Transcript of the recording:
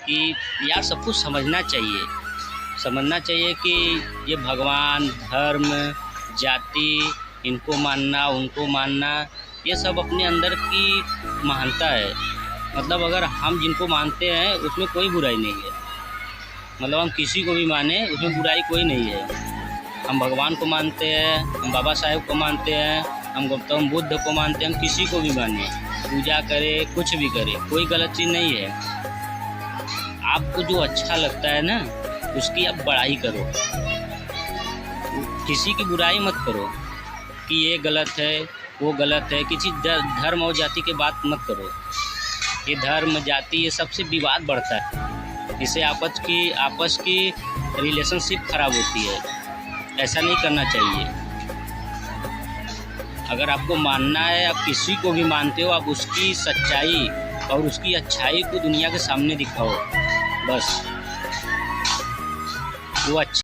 कि यार सब कुछ समझना चाहिए कि ये भगवान, धर्म, जाति, इनको मानना उनको मानना, ये सब अपने अंदर की महानता है। मतलब अगर हम जिनको मानते हैं उसमें कोई बुराई नहीं है। मतलब हम किसी को भी माने उसमें बुराई कोई नहीं है। हम भगवान को मानते हैं, हम बाबा साहेब को मानते हैं, हम गौतम बुद्ध को मानते हैं, हम किसी को भी माने, पूजा करें, कुछ भी करें, कोई गलत चीज़ नहीं है। आपको जो अच्छा लगता है ना उसकी आप बड़ाई करो, किसी की बुराई मत करो कि ये गलत है वो गलत है। किसी धर्म और जाति की बात मत करो। ये धर्म जाति ये सबसे विवाद बढ़ता है, इससे आपस की रिलेशनशिप खराब होती है। ऐसा नहीं करना चाहिए। अगर आपको मानना है, आप किसी को भी मानते हो, आप उसकी सच्चाई और उसकी अच्छाई को दुनिया के सामने दिखाओ, बस वो अच्छा।